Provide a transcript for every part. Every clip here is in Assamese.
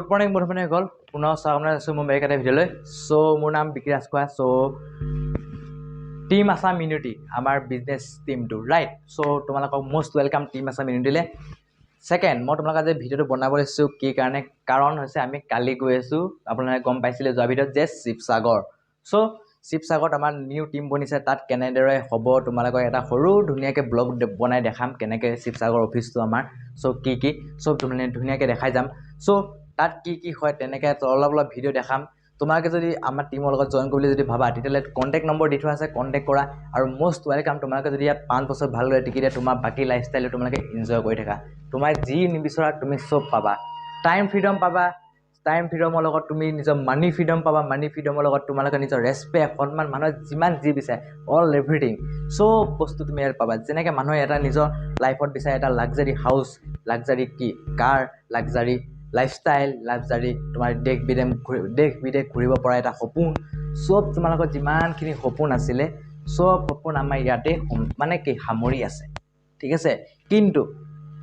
Good morning, Murmane Gol. Puno Savana Sumaka Video. So Munam Bikirasqua. So Team Assam Unity, our business team too, right? So Tumalaka most welcome Team Assam Unity. Second, more Tumaka video to Bonabosu Ki Karne Karon Hosami Kaliguesu, upon Gom Paisile Zabito, just Sipsagor. So Sipsagot among new team bonisa that Canada Hobo to Malaga at a Horu, Duniake blog the Bona de Ham, Kanaka Sipsagor office to Amar, so Kiki, so to Tunaka de Hajam. So that Kiki Hot Tenaka, all of video de Ham. তোমাকে যদি আমার টিমৰ লগত জয়েন কৰিবলৈ যদি ভাবা তেতিয়ালে কন্টাক্ট নম্বৰ দি থোৱা আছে কন্টাক্ট কৰা আৰু মোস্ট ওয়েলকাম তোমাকে যদি ইয়াত 5 বছৰ ভালদৰে টিকিৰে তোমাৰ বাকি লাইফষ্টাইল তোমাকে এনজয় কৰি থাকা তোমাৰ যি নিবিচৰা তুমি সব পাবা টাইম ফ্ৰীডম পাবা টাইম ফ্ৰীডমৰ লগত তুমি নিজৰ মানি ফ্ৰীডম পাবা মানি ফ্ৰীডমৰ লগত তোমালোকে নিজৰ ৰেসপেক্ট সন্মান মানুহ যিমান যি বিচাৰে অল এভৰিথিং সব বস্তু তুমি ইয়াত পাবা যেনেকৈ মানুহ এটা নিজৰ লাইফত বিচাৰে এটা লাক্সাৰি হাউস লাক্সাৰি কি কাৰ লাক্সাৰি লাইফষ্টাইল লাক্সাৰি তোমাৰ দেশ বিদেশ ঘুৰিব পৰা এটা সপোন সব তোমালোকৰ যিমানখিনি সপোন আছিলে সব সপোন আমাৰ ইয়াতে মানে কি হামৰি আছে ঠিক আছে কিন্তু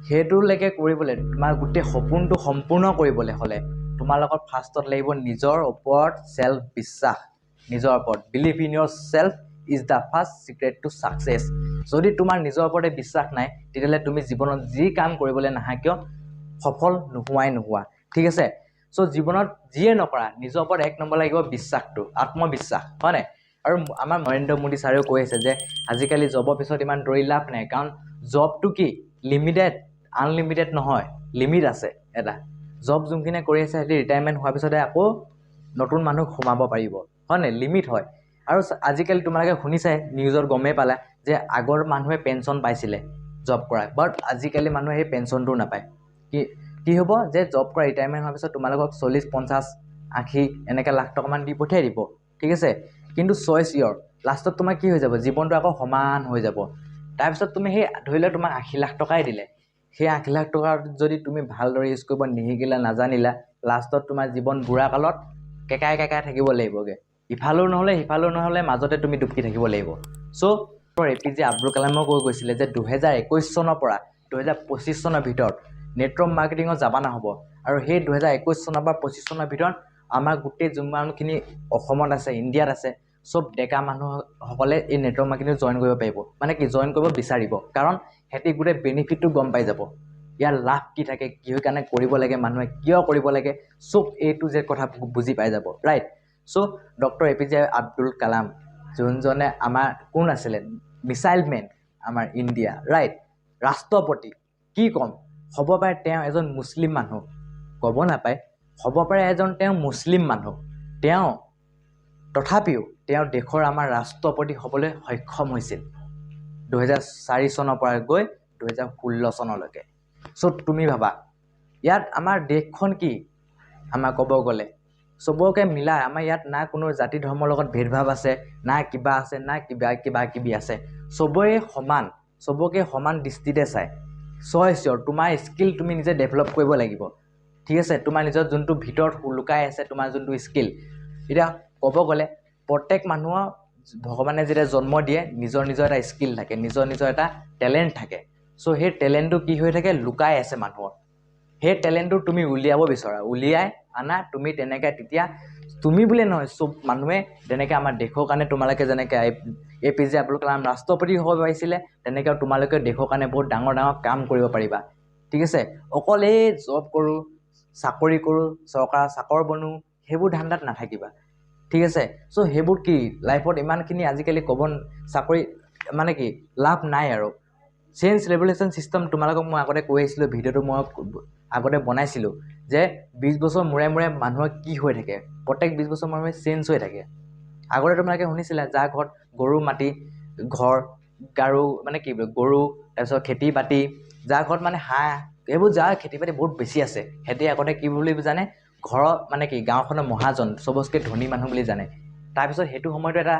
হেতুলৈকে কৰিবলৈ তোমাৰ গোটেই সপোনটো সম্পূৰ্ণ কৰিবলৈ হলে তোমালোকৰ ফাৰ্ষ্টত লাগিব নিজৰ ওপৰত সেলফ বিশ্বাস নিজৰ ওপৰত believe in yourself is the first secret to success যদি তোমাৰ নিজৰ ওপৰতে বিশ্বাস নাই তেতিয়ালে তুমি জীৱনত যি কাম কৰিবলৈ নাহা কিয় সফল নোহোৱা ঠিক আছে সো জীৱনত যিয়ে নকৰা নিজৰ ওপৰত এক নম্বৰ লাগিব বিশ্বাসটো আত্মবিশ্বাস হয় আৰু আমাৰ নৰেন্দ্ৰ মোদী ছাৰেও কৈ আছে যে আজিকালি জবৰ পিছত ইমান দৌৰি লাভ নাই কাৰণ জবটো কি লিমিটেড আনলিমিটেড নহয় লিমিট আছে এটা জব যোনখিনে কৰি আছে হেতি ৰিটায়াৰমেন্ট হোৱাৰ পিছতে আকৌ নতুন মানুহ সোমাব পাৰিব হয় লিমিট হয় আৰু আজিকালি তোমালোকে শুনিছে নিউজৰ গমে পালা যে আগৰ মানুহে পেনশন পাইছিলে জব কৰা বাট আজিকালি মানুহে এই পেনশনটো নাপায় কি হ'ব যে জব কৰা ৰিটায়াৰমেন্ট হোৱাৰ পিছত তোমালোকক 40 50 80 এনেকা লাখ টকা মান দি পঠিয়াই দিব ঠিক আছে কিন্তু চয়েস ইয়ৰ লাষ্টত তোমাৰ কি হৈ যাব জীৱনটো আকৌ সমান হৈ যাব তাৰ পিছত তুমি হে ধৰিলে তোমাক 80 লাখ টকাই দিলে সেই 80 লাখ টকা যদি তুমি ভালদৰে ইউজ কৰিব নিহিকিলা নাজানিলা লাষ্টত তোমাৰ জীৱন বুঢ়া কালত কেকাই থাকিব লাগিবগে ইফালো নহলে মাজতে তুমি ডুবকি থাকিব লাগিব সো এপিজে আব্দুল কালামে কৈ গৈছিলে যে 2021 চনৰ পৰা 2025 চনৰ ভিতৰত নেটৱৰ্ক মাৰ্কেটিংৰ জাবানা হ'ব আৰু সেই 2021 চনৰ পৰা 25 চনৰ ভিতৰত আমাৰ গোটেই জুমানখিনি অসমত আছে ইণ্ডিয়াত আছে সব ডেকা মানুহ সকলে এই নেটৱৰ্ক মাৰ্কেটিং জয়েন কৰিব পাৰিব মানে কি জয়েন কৰিব বিচাৰিব কাৰণ হেতি গুৰে বেনিফিটটো গম পাই যাব ইয়াৰ লাভ কি থাকে কি হৈ কাৰণে কৰিব লাগে মানুহে কিয় কৰিব লাগে সব এ টু জেড কথা বুজি পাই যাব right so doctor APJ Abdul Kalam যোনজনে আমাৰ কোন আছিলে মিসাইল মেন আমাৰ ইণ্ডিয়া ৰাইট ৰাষ্ট্ৰপতি কি কম হ'ব পাৰে তেওঁ এজন মুছলিম মানুহ ক'ব নাপায় হ'ব পাৰে এজন তেওঁ মুছলিম মানুহ তেওঁ তথাপিও তেওঁ দেশৰ আমাৰ ৰাষ্ট্ৰপতি হ'বলৈ সক্ষম হৈছিল 2004 চনৰ পৰা গৈ 2016 চনলৈকে সো তুমি ভাবা ইয়াত আমাৰ দেশখন কি আমাৰ ক'ব গ'লে সবকে মিলাই আমাৰ ইয়াত না কোনো জাতি ধৰ্মৰ লগত ভেদভাৱ আছে না কিবা আছে না কিবা আছে সবয়ে সমান সবকে সমান দৃষ্টিতে চাই চয়েস ইয়ৰ তোমাৰ স্কিল তুমি নিজে ডেভেলপ কৰিব লাগিব ঠিক আছে তোমাৰ নিজৰ যোনটো ভিতৰত লুকাই আছে তোমাৰ যোনটো স্কিল এটা ক'ব গ'লে প্ৰত্যেক মানুহৰ ভগৱানে যেতিয়া জন্ম দিয়ে নিজৰ এটা স্কিল থাকে নিজৰ এটা টেলেন্ট থাকে সো সেই টেলেন্টটো কি হৈ থাকে লুকাই আছে মানুহৰ সেই টেলেন্টটো তুমি উলিয়াব বিচৰা উলিয়াই আনা তুমি তেনেকৈ তেতিয়া তুমি বুলি নহয় সব মানুহে তেনেকৈ আমাৰ দেশৰ কাৰণে তোমালোকে যেনেকৈ এপিজে আব্দুল কালাম ৰাষ্ট্ৰপতি হ'ব পাৰিছিলে তেনেকৈ তোমালোকে দেশৰ কাৰণে বহুত ডাঙৰ কাম কৰিব পাৰিবা ঠিক আছে অকল এই জব কৰো চাকৰি কৰো চৰকাৰ চাকৰ বনো হেবোৰ ধান্দাত নাথাকিবা ঠিক আছে সো হেবোৰ কি লাইফত ইমানখিনি আজিকালি ক'ব চাকৰি মানে কি লাভ নাই আৰু চেঞ্জ ৰেভলিউশন সিস্টেম তোমালোকক মই আগতে কৈ আছিলো ভিডিওটো মই আগতে বনাইছিলো যে 20 বছৰ মূৰে মানুহৰ কি হৈ থাকে প্ৰত্যেক 20 বছৰ মূৰে চেঞ্জ হৈ থাকে আগতে তোমালোকে শুনিছিলা যাৰ ঘৰত গৰু মাটি ঘৰ গাৰু মানে কি গৰু তাৰপিছত খেতি বাতি যাৰ ঘৰত মানে হাঁহ এইবোৰ যাৰ খেতি বাতি বহুত বেছি আছে হেতি আগতে কি বুলি জানে ঘৰ মানে কি গাঁওখনৰ মহাজন সবতকৈ ধনী মানুহ বুলি জানে তাৰ পিছত হেতু সময়টো এটা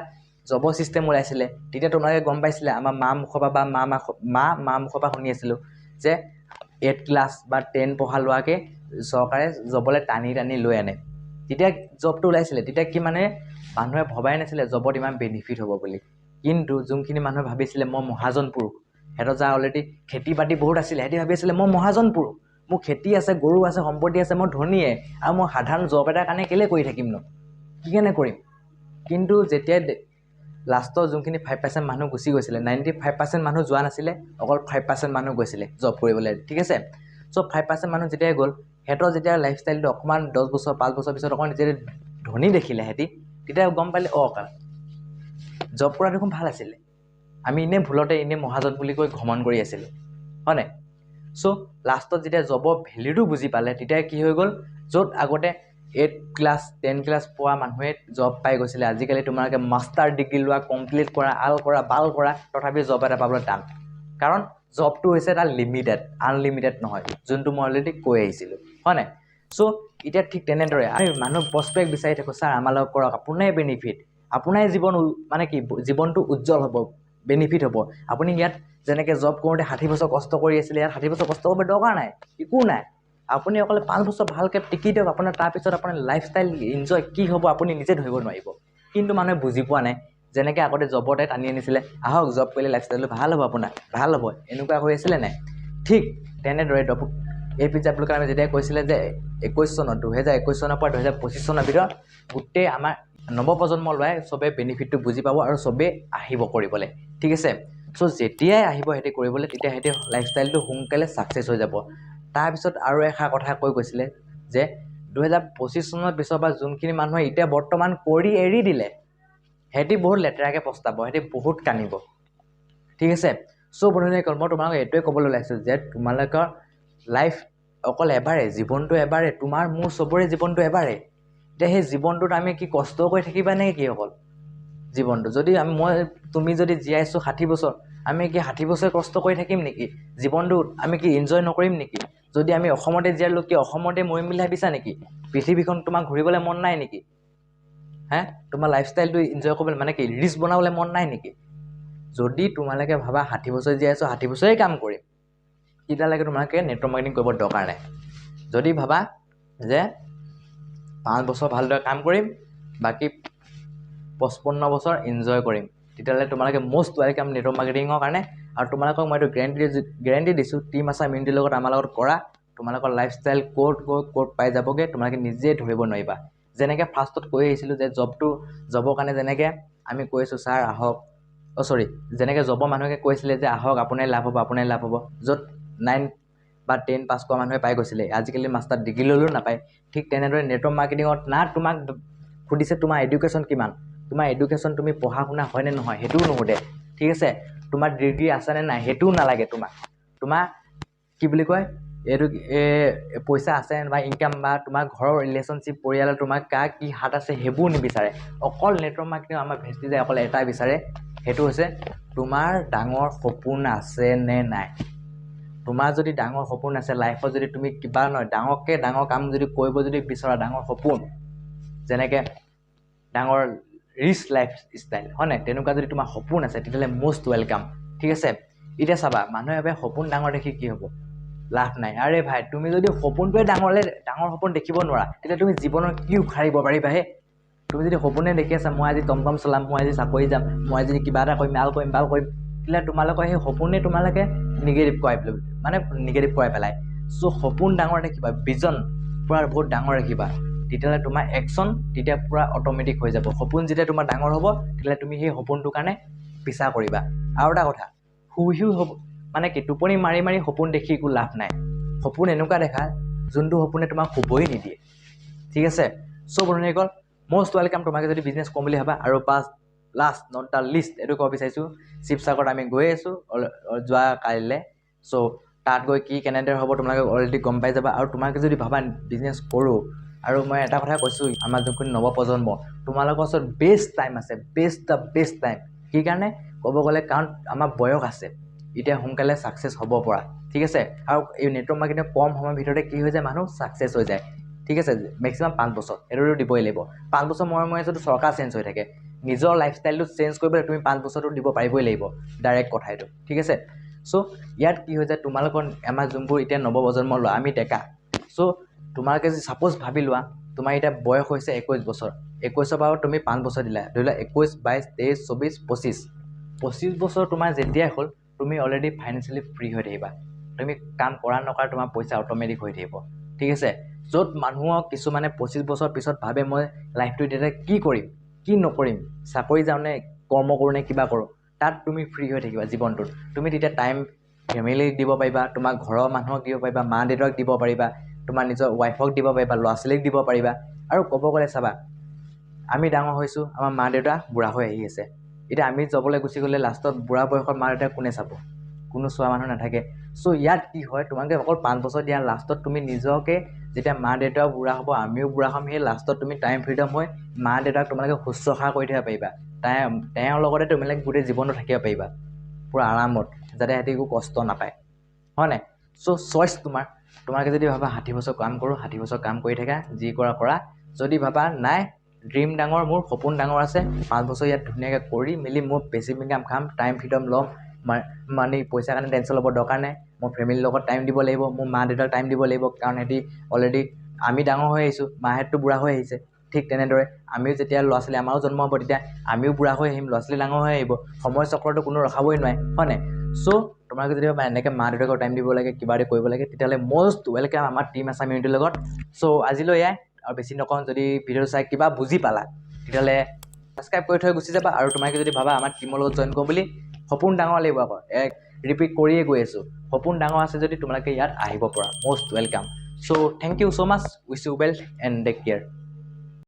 জব সিস্টেম ওলাইছিলে তেতিয়া তোমালোকে গম পাইছিলে আমাৰ মা মুখবা বা মা মুখবা শুনি আছিলো যে 8 ক্লাছ বা 10 পঢ়া লোৱাকে চৰকাৰে জবলে টানি লৈ আনে তেতিয়া জবটো ওলাইছিলে তেতিয়া কি মানে মানুহে ভবাই নাছিলে জবত ইমান বেনিফিট হ'ব বুলি কিন্তু যোনখিনি মানুহে ভাবিছিলে মই মহাজন পুৰুষ হেতৰ যা অলৰেডি খেতি বাতি বহুত আছিলে হেতি ভাবিছিলে মই মহাজন পুৰুষ মোৰ খেতি আছে গৰু আছে সম্পত্তি আছে মই ধনীয়ে আৰু মই সাধাৰণ জব এটাৰ কাৰণে কেলে কৰি থাকিম ন কি কাৰণে কৰিম কিন্তু যেতিয়া লাষ্টৰ যোনখিনি 5% মানুহ গুচি গৈছিলে 95% মানুহ যোৱা নাছিলে অকল 5% মানুহ গৈছিলে জব কৰিবলৈ ঠিক আছে সো 5% মানুহ যেতিয়া গ'ল হেতৰ যেতিয়া লাইফষ্টাইলটো অকমান 10 বছৰ 5 বছৰ পিছত অকমান যেতিয়া ধনী দেখিলে হেতি তেতিয়া গম পালে জব কৰা দেখোন ভাল আছিলে আমি ইনে ভুলতে ইনে মহাজন বুলি কৈ ঘমন কৰি আছিলোঁ হয় নাই সো লাষ্টত যেতিয়া জবৰ ভ্যালুটো বুজি পালে তেতিয়া কি হৈ গ'ল য'ত আগতে 8 ক্লাছ 10 ক্লাছ পোৱা মানুহে জব পাই গৈছিলে আজিকালি তোমালোকে মাষ্টাৰ ডিগ্ৰী লোৱা কমপ্লিট কৰা আল কৰা বাল কৰা তথাপি জব এটা পাবলৈ টান কাৰণ জবটো হৈছে এটা লিমিটেড আনলিমিটেড নহয় যোনটো মই অলৰেডি কৈ আহিছিলোঁ হয় নাই সো এতিয়া ঠিক তেনেদৰে আমি মানুহ প্ৰস্পেক্ট বিচাৰি থাকোঁ ছাৰ আমাৰ লগত কৰক আপোনাই বেনিফিট আপোনাই জীৱন মানে কি জীৱনটো উজ্জ্বল হ'ব বেনিফিট হ'ব আপুনি ইয়াত যেনেকৈ জব কৰোঁতে 60 বছৰ কষ্ট কৰি আছিলে ইয়াত 60 বছৰ কষ্ট কৰিব দৰকাৰ নাই একো নাই আপুনি অকল 5 বছৰ ভালকৈ টিকি দিয়ক আপোনাৰ তাৰপিছত আপোনাৰ লাইফষ্টাইল এনজয় কি হ'ব আপুনি নিজে ধৰিব নোৱাৰিব কিন্তু মানুহে বুজি পোৱা নাই যেনেকৈ আগতে জবতে টানি আনিছিলে আহক জব কৰিলে লাইফষ্টাইলটো ভাল হ'ব আপোনাৰ ভাল হ'ব এনেকুৱা হৈ আছিলে নাই ঠিক তেনেদৰে APJ আব্দুল কালামে যেতিয়া কৈছিলে যে 21 চনত 2021 চনৰ পৰা 2025 চনৰ ভিতৰত গোটেই আমাৰ নৱপ্ৰজন্ম লোৱাই চবে বেনিফিটটো বুজি পাব আৰু চবে আহিব কৰিবলৈ ঠিক আছে সো যেতিয়াই আহিব হেতি কৰিবলৈ তেতিয়া হেতি লাইফষ্টাইলটো সোনকালে সাকসেস হৈ যাব তাৰপিছত আৰু এষাৰ কথা কৈ গৈছিলে যে 2025 চনৰ পিছৰ পৰা যোনখিনি মানুহে এতিয়া বৰ্তমান কৰি এৰি দিলে হেতি বহুত লেতেৰাকে পস্তাব হেতি বহুত কানিব ঠিক আছে সো বন্ধুসকল মই তোমালোকক এটোৱে ক'বলৈ ওলাইছো যে তোমালোকৰ লাইফ অকল এবাৰে জীৱনটো এবাৰে তোমাৰ মোৰ সবৰে জীৱনটো এবাৰে এতিয়া সেই জীৱনটোত আমি কি কষ্ট কৰি থাকিবা নে কি অকল জীৱনটো যদি মই তুমি যদি জীয়াইছো 60 বছৰ আমি কি 60 বছৰ কষ্ট কৰি থাকিম নেকি জীৱনটো আমি কি এনজয় নকৰিম নেকি যদি আমি অসমতে জীয়ালো কি অসমতে মৰিম বুলি ভাবিছা নেকি পৃথিৱীখন তোমাক ঘূৰিবলৈ মন নাই নেকি তোমাৰ লাইফষ্টাইলটো এনজয় কৰিবলৈ মানে কি ৰিস্ক বনাবলৈ মন নাই নেকি যদি তোমালোকে ভাবা 60 বছৰ জীয়াইছো 60 বছৰেই কাম কৰিম তেতিয়ালৈকে তোমালোকে নেটৱৰ্ক মাৰ্কেটিং কৰিব দৰকাৰ নাই যদি ভাবা যে 5 বছৰ ভালদৰে কাম কৰিম বাকি 55 বছৰ এনজয় কৰিম তেতিয়ালে তোমালোকে মোস্ট ওয়েলকাম নেটৱৰ্ক মাৰ্কেটিংৰ কাৰণে আৰু তোমালোকক মই গ্যাৰান্টি দিছো টিম আছা মিনিটিৰ লগত আমাৰ লগত কৰা তোমালোকৰ লাইফষ্টাইল কোড পাই যাবগে তোমালোকে নিজে ধৰিব নোৱাৰিবা যেনেকৈ ফাৰ্ষ্টত কৈ আহিছিলোঁ যে জবৰ কাৰণে যেনেকৈ আমি কৈছো ছাৰ আহক যেনেকৈ জবৰ মানুহে কৈছিলে যে আহক আপোনাৰ লাভ হ'ব য'ত 9 বা 10 পাছ কৰা মানুহে পাই গৈছিলে আজিকালি মাষ্টাৰ ডিগ্ৰী ললেও নাপায় ঠিক তেনেদৰে নেটৱৰ্ক মাৰ্কেটিঙত না তোমাক সুধিছে তোমাৰ এডুকেশ্যন কিমান তোমাৰ এডুকেশ্যন তুমি পঢ়া শুনা হয় নে নহয় হেতুও নুহুদে ঠিক আছে তোমাৰ ডিগ্ৰী আছে নে নাই হেতুও নালাগে তোমাৰ কি বুলি কয় এটো পইচা আছে বা ইনকাম বা তোমাৰ ঘৰৰ ৰিলেশনশ্বিপ পৰিয়ালৰ তোমাৰ কি হাত আছে হেবু নিবিচাৰে অকল নেটৱৰ্ক মাৰ্কেটিং আমাৰ ভেষ্টিজে অকল এটা বিচাৰে হেতু হৈছে তোমাৰ ডাঙৰ সপোন আছে নে নাই তোমাৰ যদি ডাঙৰ সপোন আছে লাইফত যদি তুমি কিবা নহয় ডাঙৰ কাম যদি কৰিব যদি বিচৰা ডাঙৰ সপোন যেনেকৈ ডাঙৰ ৰিচ লাইফ ষ্টাইল হয় নাই তেনেকুৱা যদি তোমাৰ সপোন আছে তেতিয়াহ'লে মোস্ট ওয়েলকাম ঠিক আছে এতিয়া চাবা মানুহে ভাবে সপোন ডাঙৰ দেখি কি হ'ব লাভ নাই আৰে ভাই তুমি যদি সপোনটোৱে ডাঙৰ সপোন দেখিব নোৱাৰা তেতিয়া তুমি জীৱনৰ কি উখাৰিব পাৰিবা তুমি যদি সপোনে দেখি আছা মই আজি টমটম চলাম মই আজি চাকৰি যাম মই আজি কিবা এটা কৰিম আল কৰিম বাল কৰিম তেতিয়া তোমালোকৰ সেই সপোনে তোমালোকে নিগেটিভ কৰাই পেলাই সো সপোন ডাঙৰ দেখিবা ভিজন পুৰা বহুত ডাঙৰ ৰাখিবা তেতিয়াহ'লে তোমাৰ একশ্যন তেতিয়া পুৰা অট'মেটিক হৈ যাব সপোন যেতিয়া তোমাৰ ডাঙৰ হ'ব তেতিয়াহ'লে তুমি সেই সপোনটোৰ কাৰণে পিছা কৰিবা আৰু এটা কথা শুই হ'ব মানে কি টোপনি মাৰি সপোন দেখি একো লাভ নাই সপোন এনেকুৱা দেখা যোনটো সপোনে তোমাক শুবই নিদিয়ে ঠিক আছে সো বন্ধুসকল মোস্ট ওয়েলকাম তোমাকে যদি বিজনেছ কৰিম বুলি ভাবা আৰু লাষ্ট নট দ্য লিষ্ট এইটো ক'ব বিচাৰিছোঁ শিৱসাগৰত আমি গৈ আছোঁ যোৱা কাইলৈ সো তাত গৈ কি কেনেদৰে হ'ব তোমালোকে অলৰেডি গম পাই যাবা আৰু তোমালোকে যদি ভাবা বিজনেছ কৰোঁ আৰু মই এটা কথা কৈছোঁ আমাৰ যোনখিনি নৱপ্ৰজন্ম তোমালোকৰ ওচৰত বেষ্ট টাইম আছে বেষ্ট টাইম কি কাৰণে ক'ব গ'লে কাৰণ আমাৰ বয়স আছে এতিয়া সোনকালে ছাকসেছ হ'ব পৰা ঠিক আছে আৰু এই নেটৱৰ্ক মাৰ্কেটিং কম সময়ৰ ভিতৰতে কি হৈ যায় মানুহ ছাকসেছ হৈ যায় ঠিক আছে মেক্সিমাম 5 বছৰ এইটোতো দিবই লাগিব 5 বছৰ মূৰে যদি চৰকাৰ চেঞ্জ হৈ থাকে নিজৰ লাইফষ্টাইলটো চেঞ্জ কৰিবলৈ তুমি 5 বছৰটো দিব পাৰিবই লাগিব ডাইৰেক্ট কথা এইটো ঠিক আছে সো ইয়াত কি হৈ যায় তোমালোকৰ আমাৰ যোনবোৰ এতিয়া নৱপ্ৰজন্ম লোৱা আমি ডেকা সো তোমালোকে যদি ছাপোজ ভাবি লোৱা তোমাৰ এতিয়া বয়স হৈছে 21 বছৰ 21ৰ পৰা তুমি 5 বছৰ দিলা ধৰি লোৱা 21 22 23 24 25 বছৰ তোমাৰ যেতিয়াই হ'ল তুমি অলৰেডি ফাইনেন্সিয়েলি ফ্ৰী হৈ থাকিবা তুমি কাম কৰা নকৰা তোমাৰ পইচা অট'মেটিক হৈ থাকিব ঠিক আছে য'ত মানুহক কিছুমানে 25 বছৰ পিছত ভাবে মই লাইফটো এতিয়া কি কৰিম কি নকৰিম চাকৰি যাওঁনে কৰ্ম কৰোঁনে কিবা কৰোঁ তাত তুমি ফ্ৰী হৈ থাকিবা জীৱনটোত তুমি তেতিয়া টাইম ফেমিলিক দিব পাৰিবা তোমাৰ ঘৰৰ মানুহক দিব পাৰিবা মা দেউতাক দিব পাৰিবা তোমাৰ নিজৰ ৱাইফক দিব পাৰিবা ল'ৰা ছোৱালীক দিব পাৰিবা আৰু ক'ব গ'লে চাবা আমি ডাঙৰ হৈছোঁ আমাৰ মা দেউতা বুঢ়া হৈ আহি আছে এতিয়া আমি যাবলৈ গুচি গ'লে লাষ্টত বুঢ়া বয়সত মা দেউতাক কোনে চাব কোনো চোৱা মানুহ নাথাকে চ' ইয়াত কি হয় তোমালোকে অকল 5 বছৰ দিয়া লাষ্টত তুমি নিজকে যেতিয়া মা দেউতাও বুঢ়া হ'ব আমিও বুঢ়া হ'ম সেই লাষ্টত তুমি টাইম ফ্ৰীডম হৈ মা দেউতাক তোমালোকে শুশ্ৰূষা কৰি থাকিব পাৰিবা তেওঁৰ লগতে তোমালোকে গোটেই জীৱনটো থাকিব পাৰিবা পুৰা আৰামত যাতে সিহঁতি একো কষ্ট নাপায় হয় নাই চ' চইচ তোমালোকে যদি ভাবা 60 বছৰ কাম কৰোঁ 60 বছৰ কাম কৰি থাকা যি কৰা যদি ভাবা নাই ড্ৰিম ডাঙৰ মোৰ সপোন ডাঙৰ আছে 5 বছৰ ইয়াত ধুনীয়াকৈ কৰি মেলি মোৰ পেচিভ ইনকাম খাম টাইম ফ্ৰীডম ল'ম মানে পইচাৰ কাৰণে টেনশ্যন ল'ব দৰকাৰ নাই মই ফেমিলিৰ লগত টাইম দিব লাগিব মোৰ মা দেউতাক টাইম দিব লাগিব কাৰণ সিহঁতি অলৰেডি আমি ডাঙৰ হৈ আহিছোঁ মাহঁতটো বুঢ়া হৈ আহিছে ঠিক তেনেদৰে আমিও যেতিয়া ল'ৰা ছোৱালী আমাৰো জন্ম হ'ব তেতিয়া আমিও বুঢ়া হৈ আহিম ল'ৰা ছোৱালী ডাঙৰ হৈ আহিব সময় চক্ৰটো কোনো ৰখাবই নোৱাৰে হয় নাই চ' তোমালোকে যদি এনেকৈ মা দেউতাকক টাইম দিব লাগে কিবা এটা কৰিব লাগে তেতিয়াহ'লে মষ্ট ৱেলকাম আমাৰ টিম আছাম ইউনিটিৰ লগত চ' আজিলৈ এয়াই আৰু বেছি নকওঁ যদি ভিডিঅ'টো চাই কিবা বুজি পালা তেতিয়াহ'লে ছাবস্ক্ৰাইব কৰি থৈ গুচি যাবা আৰু তোমালোকে যদি ভাবা আমাৰ টিমৰ লগত জইন কৰোঁ বুলি সপোন ডাঙৰ লাগিব আকৌ ৰিপিট কৰিয়ে গৈ আছোঁ সপোন ডাঙৰ আছে যদি তোমালোকে ইয়াত আহিব পৰা most welcome so' thank you so' much wish you well and take care